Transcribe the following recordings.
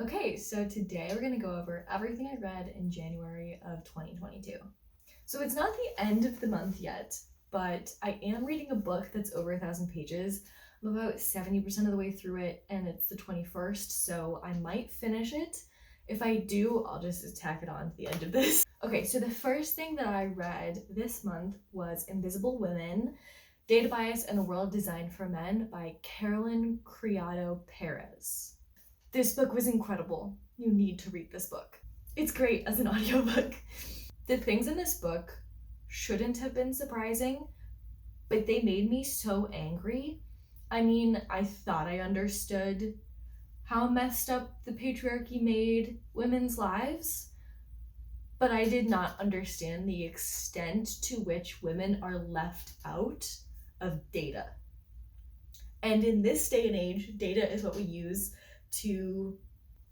Okay, so today we're going to go over everything I read in January of 2022. So it's not the end of the month yet, but I am reading a book that's over 1,000 pages. I'm about 70% of the way through it, and it's the 21st, so I might finish it. If I do, I'll just tack it on to the end of this. Okay, so the first thing that I read this month was Invisible Women, Data Bias and the World Designed for Men by Carolyn Criado Perez. This book was incredible. You need to read this book. It's great as an audiobook. The things in this book shouldn't have been surprising, but they made me so angry. I mean, I thought I understood how messed up the patriarchy made women's lives, but I did not understand the extent to which women are left out of data. And in this day and age, data is what we use to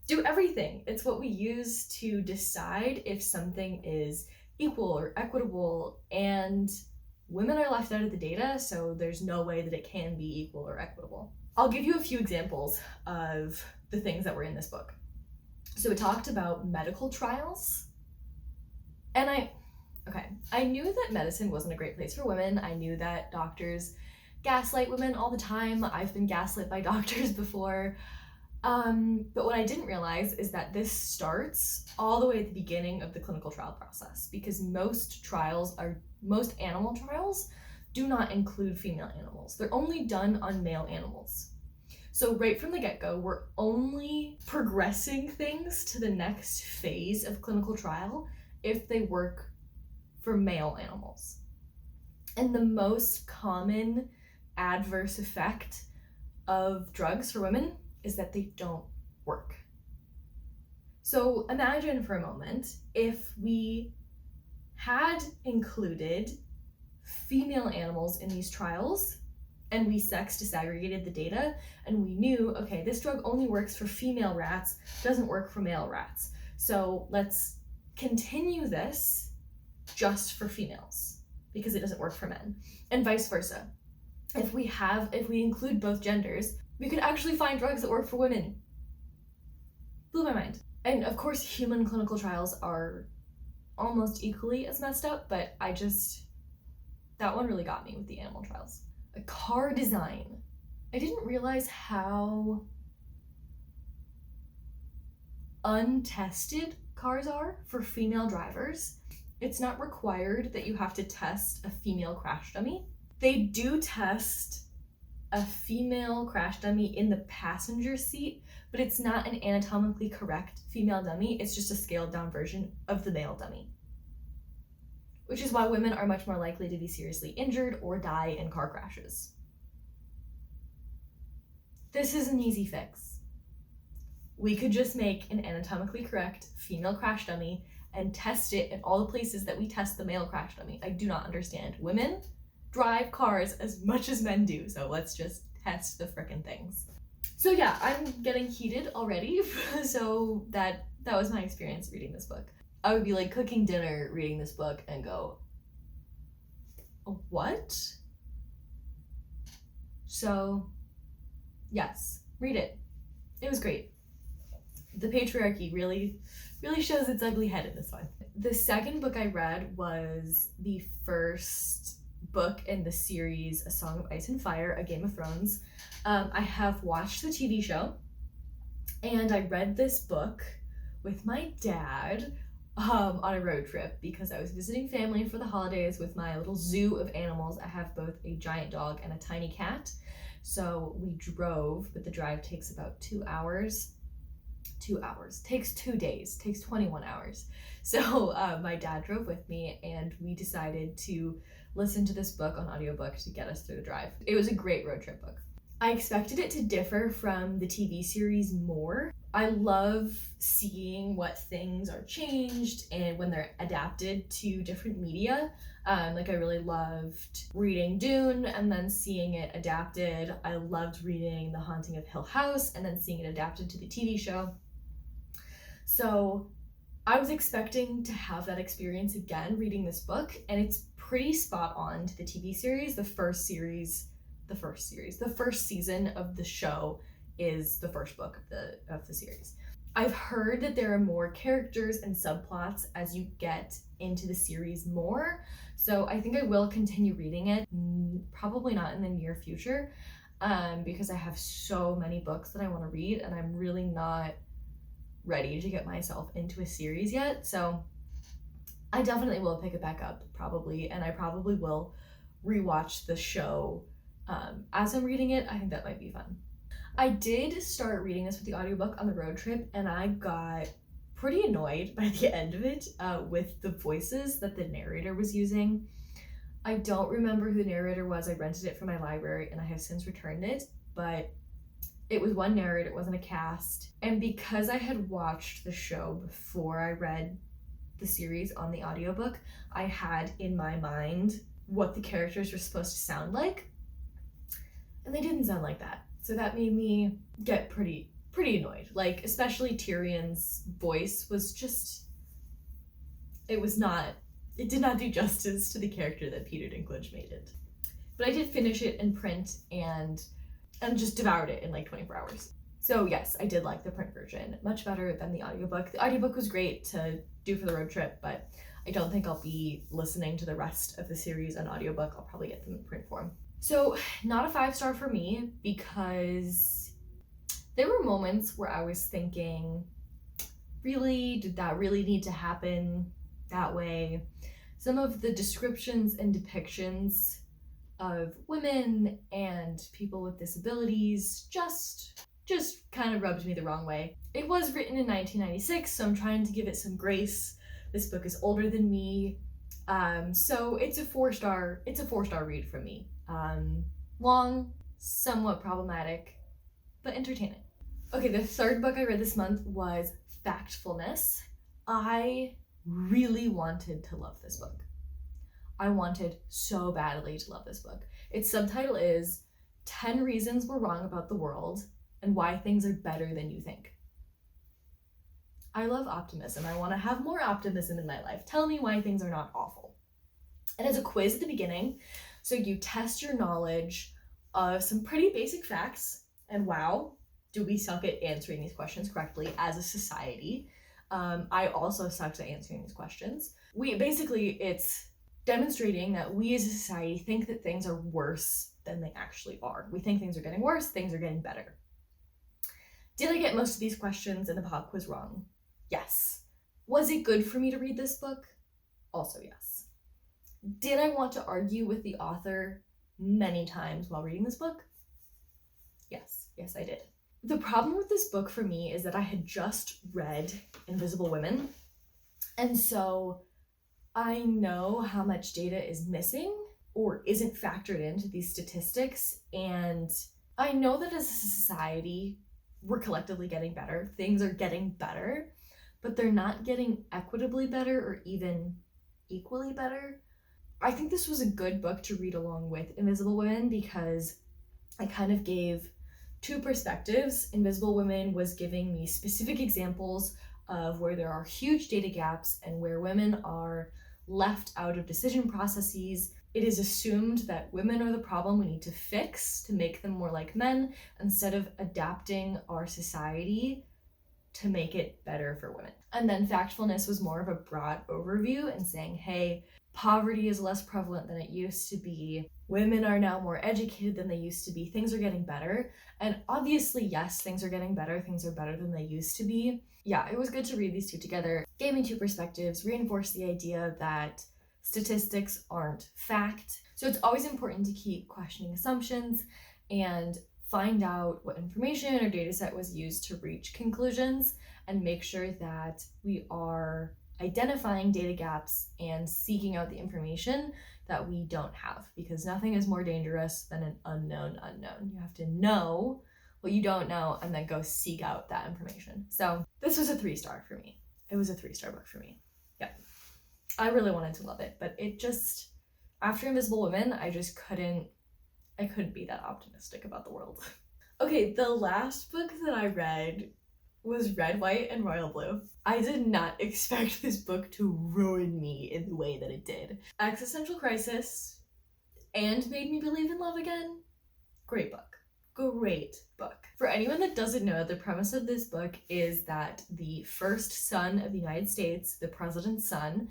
do everything. It's what we use to decide if something is equal or equitable, and women are left out of the data, so there's no way that it can be equal or equitable. I'll give you a few examples of the things that were in this book. So it talked about medical trials, and I knew that medicine wasn't a great place for women. I knew that doctors gaslight women all the time. I've been gaslit by doctors before. But what I didn't realize is that this starts all the way at the beginning of the clinical trial process, because most animal trials do not include female animals. They're only done on male animals. So right from the get-go, we're only progressing things to the next phase of clinical trial if they work for male animals. And the most common adverse effect of drugs for women is that they don't work. So imagine for a moment if we had included female animals in these trials and we sex disaggregated the data and we knew, okay, this drug only works for female rats, doesn't work for male rats. So let's continue this just for females because it doesn't work for men, and vice versa. If we include both genders, we could actually find drugs that work for women. Blew my mind. And of course, human clinical trials are almost equally as messed up, but that one really got me with the animal trials. A car design. I didn't realize how untested cars are for female drivers. It's not required that you have to test a female crash dummy. They do test a female crash dummy in the passenger seat, but it's not an anatomically correct female dummy. It's just a scaled down version of the male dummy, which is why women are much more likely to be seriously injured or die in car crashes. This is an easy fix. We could just make an anatomically correct female crash dummy and test it in all the places that we test the male crash dummy. I do not understand. Women drive cars as much as men do, so let's just test the frickin' things. So yeah, I'm getting heated already. So that was my experience reading this book. I would be like cooking dinner reading this book and go, what? So yes, read it. It was great. The patriarchy really shows its ugly head in this one. The second book I read was the first book in the series A Song of Ice and Fire, A Game of Thrones. I have watched the TV show, and I read this book with my dad on a road trip because I was visiting family for the holidays with my little zoo of animals. I have both a giant dog and a tiny cat. So we drove, but the drive takes about 2 hours. 2 hours. Takes 2 days. Takes 21 hours. So my dad drove with me, and we decided to listen to this book on audiobook to get us through the drive. It was a great road trip book. I expected it to differ from the TV series more. I love seeing what things are changed and when they're adapted to different media. I really loved reading Dune and then seeing it adapted. I loved reading The Haunting of Hill House and then seeing it adapted to the TV show. So I was expecting to have that experience again reading this book, and it's pretty spot on to the TV series. The first season of the show is the first book of the series. I've heard that there are more characters and subplots as you get into the series more, so I think I will continue reading it. Probably not in the near future, because I have so many books that I want to read, and I'm really not ready to get myself into a series yet. So I definitely will pick it back up, probably, and I probably will rewatch the show as I'm reading it. I think that might be fun. I did start reading this with the audiobook on the road trip, and I got pretty annoyed by the end of it with the voices that the narrator was using. I don't remember who the narrator was. I rented it from my library and I have since returned it, but it was one narrator, it wasn't a cast. And because I had watched the show before I read the series on the audiobook, I had in my mind what the characters were supposed to sound like, and they didn't sound like that. So that made me get pretty annoyed. Like, especially Tyrion's voice was just, it did not do justice to the character that Peter Dinklage made it. But I did finish it in print and just devoured it in like 24 hours. So yes, I did like the print version much better than the audiobook. The audiobook was great to do for the road trip, but I don't think I'll be listening to the rest of the series on audiobook. I'll probably get them in print form. So not a 5-star for me, because there were moments where I was thinking, really, did that really need to happen that way? Some of the descriptions and depictions of women and people with disabilities just kind of rubbed me the wrong way. It was written in 1996, so I'm trying to give it some grace. This book is older than me, so it's a 4-star. It's a 4-star read from me. Long, somewhat problematic, but entertaining. Okay, the third book I read this month was Factfullness. I really wanted to love this book. I wanted so badly to love this book. Its subtitle is 10 Reasons We're Wrong About the World and Why Things Are Better Than You Think. I love optimism. I want to have more optimism in my life. Tell me why things are not awful. It has a quiz at the beginning, so you test your knowledge of some pretty basic facts, and wow, do we suck at answering these questions correctly as a society. I also sucked at answering these questions. It's demonstrating that we as a society think that things are worse than they actually are. We think things are getting worse, things are getting better. Did I get most of these questions in the pop quiz wrong? Yes. Was it good for me to read this book? Also yes. Did I want to argue with the author many times while reading this book? Yes I did. The problem with this book for me is that I had just read Invisible Women, and so I know how much data is missing or isn't factored into these statistics, and I know that as a society, we're collectively getting better. Things are getting better, but they're not getting equitably better or even equally better. I think this was a good book to read along with Invisible Women because I kind of gave two perspectives. Invisible Women was giving me specific examples of where there are huge data gaps and where women are left out of decision processes. It is assumed that women are the problem we need to fix to make them more like men, instead of adapting our society to make it better for women. And then Factfulness was more of a broad overview and saying, hey, poverty is less prevalent than it used to be. Women are now more educated than they used to be. Things are getting better. And obviously, yes, things are getting better. Things are better than they used to be. Yeah, it was good to read these two together. Gave me two perspectives, reinforced the idea that statistics aren't fact. So it's always important to keep questioning assumptions and find out what information or data set was used to reach conclusions, and make sure that we are identifying data gaps and seeking out the information that we don't have, because nothing is more dangerous than an unknown unknown. You have to know what you don't know and then go seek out that information. So this was a 3-star for me. It was a 3-star book for me. Yeah. I really wanted to love it, but it just, after Invisible Women, I couldn't be that optimistic about the world. Okay, the last book that I read was Red, White, and Royal Blue. I did not expect this book to ruin me in the way that it did. Existential crisis and made me believe in love again. Great book. great book. For anyone that doesn't know, the premise of this book is that the first son of the United States, the president's son,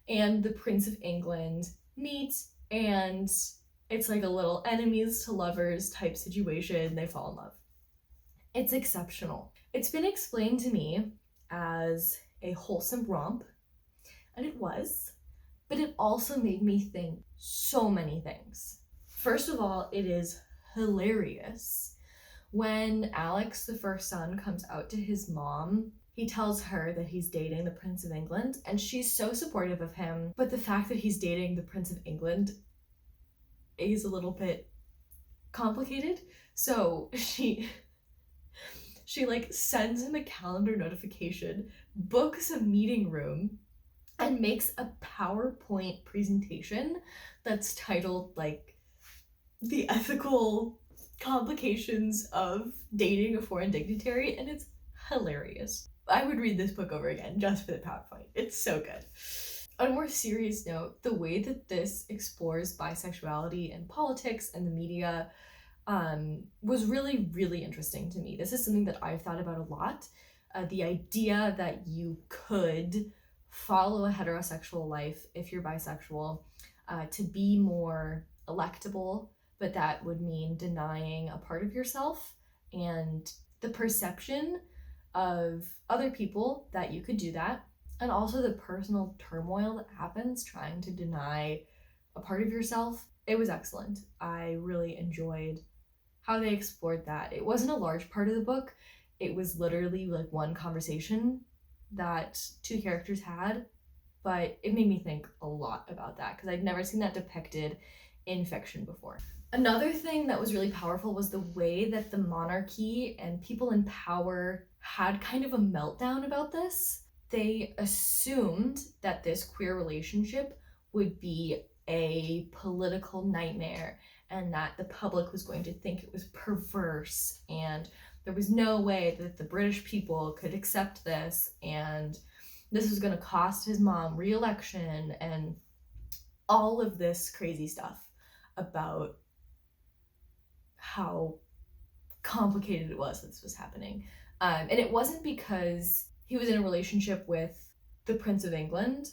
and the Prince of England meet, and it's like a little enemies to lovers type situation. They fall in love. It's exceptional. It's been explained to me as a wholesome romp, and it was, but it also made me think so many things. First of all, it is hilarious. When Alex, the first son, comes out to his mom, he tells her that he's dating the Prince of England, and she's so supportive of him. But the fact that he's dating the Prince of England is a little bit complicated. So she like sends him a calendar notification, books a meeting room, and makes a PowerPoint presentation that's titled like the ethical complications of dating a foreign dignitary, and it's hilarious. I would read this book over again just for the PowerPoint. It's so good. On a more serious note, the way that this explores bisexuality and politics and the media was really, really interesting to me. This is something that I've thought about a lot. The idea that you could follow a heterosexual life if you're bisexual, to be more electable, but that would mean denying a part of yourself, and the perception of other people that you could do that, and also the personal turmoil that happens trying to deny a part of yourself. It was excellent. I really enjoyed how they explored that. It wasn't a large part of the book. It was literally like one conversation that two characters had, but it made me think a lot about that because I'd never seen that depicted in fiction before. Another thing that was really powerful was the way that the monarchy and people in power had kind of a meltdown about this. They assumed that this queer relationship would be a political nightmare and that the public was going to think it was perverse, and there was no way that the British people could accept this, and this was going to cost his mom re-election, and all of this crazy stuff about how complicated it was that this was happening. And it wasn't because he was in a relationship with the Prince of England.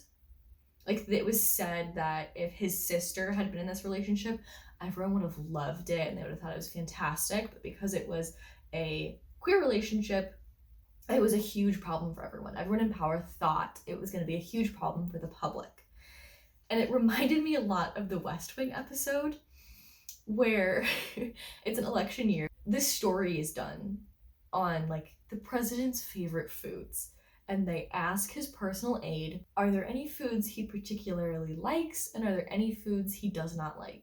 Like, it was said that if his sister had been in this relationship, everyone would have loved it and they would have thought it was fantastic. But because it was a queer relationship, it was a huge problem for everyone. Everyone in power thought it was going to be a huge problem for the public. And it reminded me a lot of the West Wing episode where it's an election year. This story is done on like the president's favorite foods. And they ask his personal aide, are there any foods he particularly likes, and are there any foods he does not like?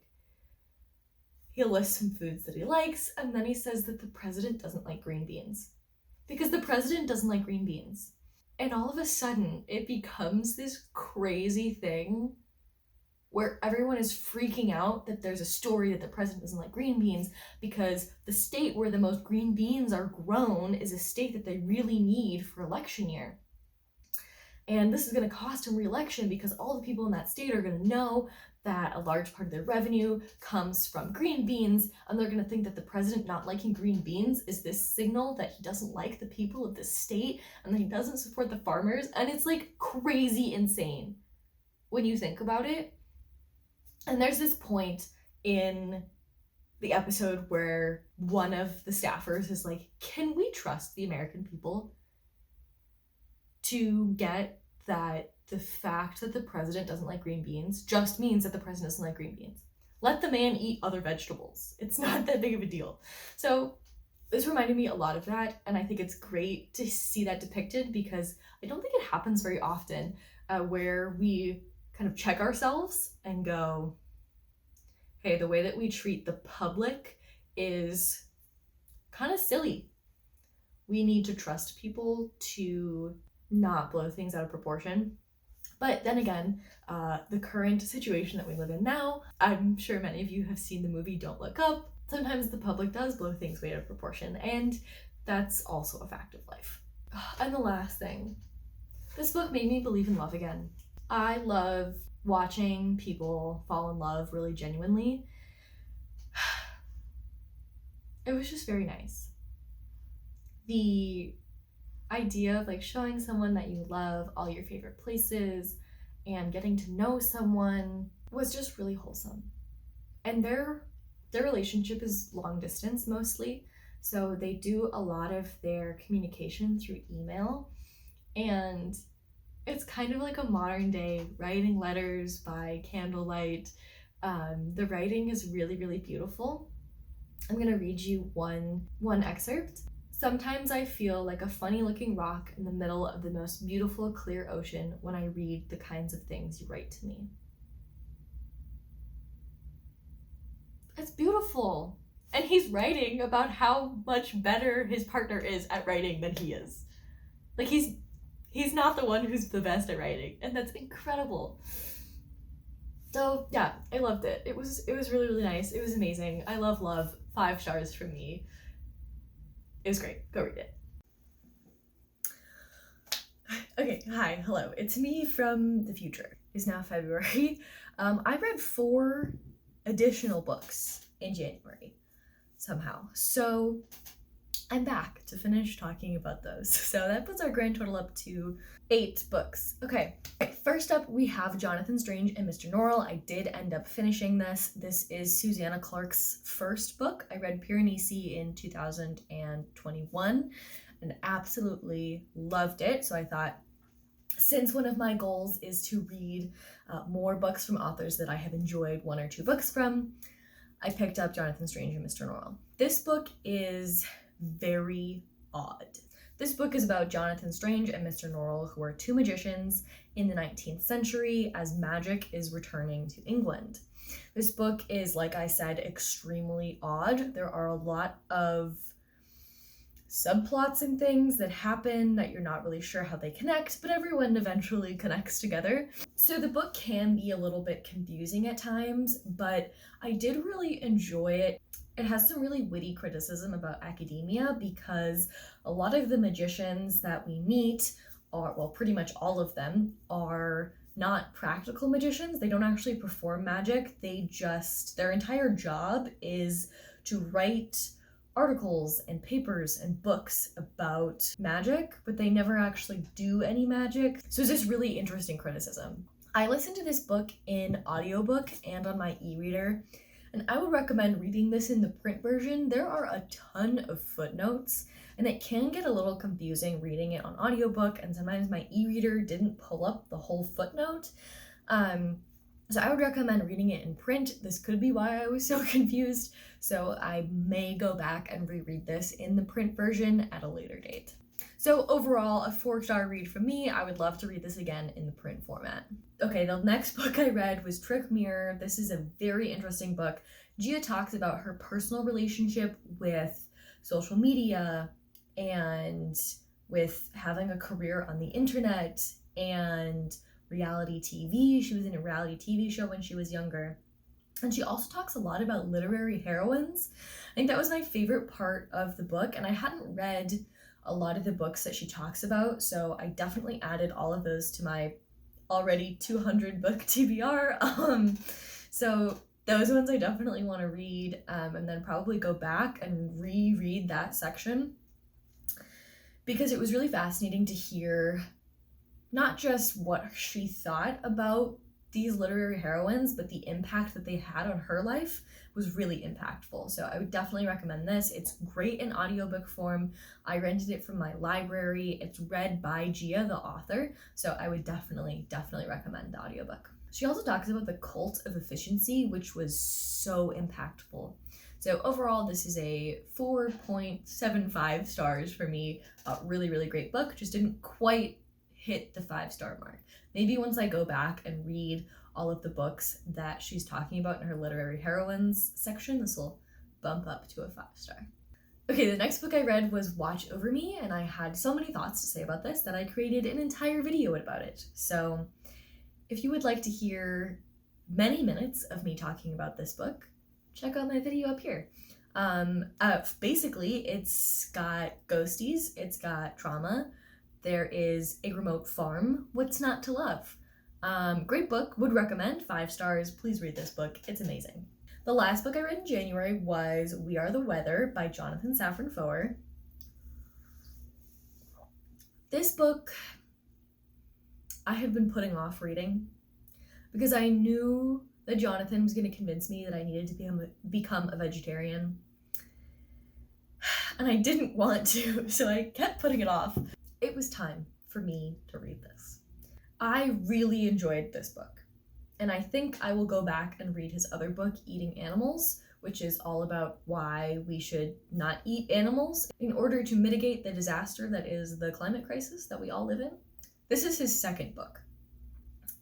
He lists some foods that he likes, and then he says that the president doesn't like green beans. Because the president doesn't like green beans. And all of a sudden, it becomes this crazy thing where everyone is freaking out that there's a story that the president doesn't like green beans because the state where the most green beans are grown is a state that they really need for election year. And this is going to cost him re-election because all the people in that state are going to know that a large part of their revenue comes from green beans, and they're going to think that the president not liking green beans is this signal that he doesn't like the people of this state and that he doesn't support the farmers. And it's like crazy insane when you think about it. And there's this point in the episode where one of the staffers is like, can we trust the American people to get that the fact that the president doesn't like green beans just means that the president doesn't like green beans? Let the man eat other vegetables. It's not that big of a deal. So this reminded me a lot of that, and I think it's great to see that depicted because I don't think it happens very often where we kind of check ourselves and go, hey, the way that we treat the public is kind of silly. We need to trust people to not blow things out of proportion. But then again, the current situation that we live in now, I'm sure many of you have seen the movie Don't Look Up. Sometimes the public does blow things way out of proportion, and that's also a fact of life. And the last thing, this book made me believe in love again. I love watching people fall in love really genuinely. it was just very nice. The idea of like showing someone that you love all your favorite places and getting to know someone was just really wholesome. And their relationship is long distance mostly, so they do a lot of their communication through email, and it's kind of like a modern day writing letters by candlelight. The writing is really, really beautiful. I'm gonna read you one excerpt. Sometimes I feel like a funny looking rock in the middle of the most beautiful clear ocean when I read the kinds of things you write to me. It's beautiful. And he's writing about how much better his partner is at writing than he is. Like he's not the one who's the best at writing, and that's incredible. So yeah, I loved it. It was really, really nice. It was amazing. I love love. 5 stars from me. It was great. Go read it. Okay, hi, hello. It's me from the future. It's now February. I read 4 additional books in January somehow. So I'm back to finish talking about those. So that puts our grand total up to 8 books. Okay, first up we have Jonathan Strange and Mr. Norrell. I did end up finishing this. This is Susanna Clarke's first book. I read Piranesi in 2021 and absolutely loved it. So I thought, since one of my goals is to read more books from authors that I have enjoyed 1 or 2 books from, I picked up Jonathan Strange and Mr. Norrell. This book is very odd. This book is about Jonathan Strange and Mr. Norrell, who are 2 magicians in the 19th century as magic is returning to England. This book is, like I said, extremely odd. There are a lot of subplots and things that happen that you're not really sure how they connect, but everyone eventually connects together. So the book can be a little bit confusing at times, but I did really enjoy it. It has some really witty criticism about academia because a lot of the magicians that we meet are, well, pretty much all of them are not practical magicians. They don't actually perform magic. Their entire job is to write articles and papers and books about magic, but they never actually do any magic. So it's this really interesting criticism. I listened to this book in audiobook and on my e-reader, and I would recommend reading this in the print version. There are a ton of footnotes, and it can get a little confusing reading it on audiobook, and sometimes my e-reader didn't pull up the whole footnote. So I would recommend reading it in print. This could be why I was so confused, so I may go back and reread this in the print version at a later date. So overall, a 4-star read from me. I would love to read this again in the print format. Okay, the next book I read was Trick Mirror. This is a very interesting book. Gia talks about her personal relationship with social media and with having a career on the internet and reality TV. She was in a reality TV show when she was younger. And she also talks a lot about literary heroines. I think that was my favorite part of the book, and I hadn't read a lot of the books that she talks about, so I definitely added all of those to my already 200 book TBR. So those ones I definitely want to read, and then probably go back and reread that section, because it was really fascinating to hear not just what she thought about these literary heroines, but the impact that they had on her life was really impactful. So I would definitely recommend this. It's great in audiobook form. I rented it from my library. It's read by Gia, the author, so I would definitely recommend the audiobook. She also talks about the cult of efficiency, which was so impactful. So overall, this is a 4.75 stars for me. Really, really great book. Just didn't quite hit the 5-star mark. Maybe once I go back and read all of the books that she's talking about in her literary heroines section, this will bump up to a 5-star. Okay, the next book I read was Watch Over Me, and I had so many thoughts to say about this that I created an entire video about it. So if you would like to hear many minutes of me talking about this book, check out my video up here. Basically, it's got ghosties, it's got trauma, there is a remote farm. What's not to love? Great book, would recommend, 5 stars. Please read this book, it's amazing. The last book I read in January was We Are the Weather by Jonathan Safran Foer. This book I had been putting off reading because I knew that Jonathan was going to convince me that I needed to become a vegetarian. And I didn't want to, so I kept putting it off. It was time for me to read this. I really enjoyed this book, and I think I will go back and read his other book, Eating Animals, which is all about why we should not eat animals in order to mitigate the disaster that is the climate crisis that we all live in. This is his second book,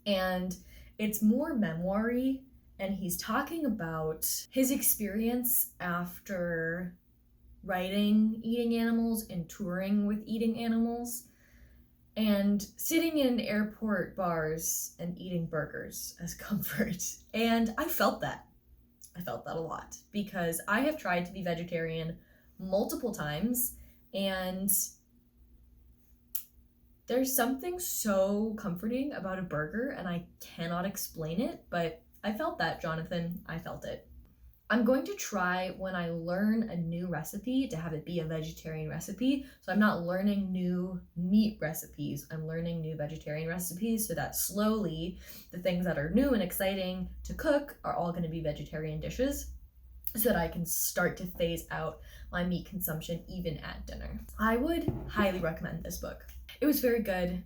and it's more memoir-y, and he's talking about his experience after writing Eating Animals and touring with Eating Animals and sitting in airport bars and eating burgers as comfort. And I felt that. I felt that a lot because I have tried to be vegetarian multiple times, and there's something so comforting about a burger, and I cannot explain it, but I felt that, Jonathan. I felt it. I'm going to try, when I learn a new recipe, to have it be a vegetarian recipe. So I'm not learning new meat recipes, I'm learning new vegetarian recipes so that slowly the things that are new and exciting to cook are all going to be vegetarian dishes, so that I can start to phase out my meat consumption even at dinner. I would highly recommend this book. It was very good.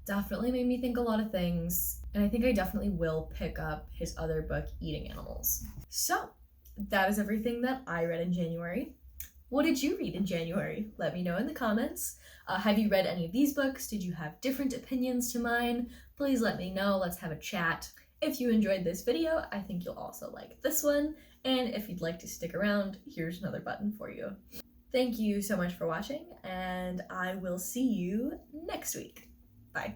Definitely made me think a lot of things, and I think I definitely will pick up his other book, Eating Animals. So that is everything that I read in January. What did you read in January? Let me know in the comments. Have you read any of these books? Did you have different opinions to mine? Please let me know. Let's have a chat. If you enjoyed this video, I think you'll also like this one. And if you'd like to stick around, here's another button for you. Thank you so much for watching, and I will see you next week. Bye.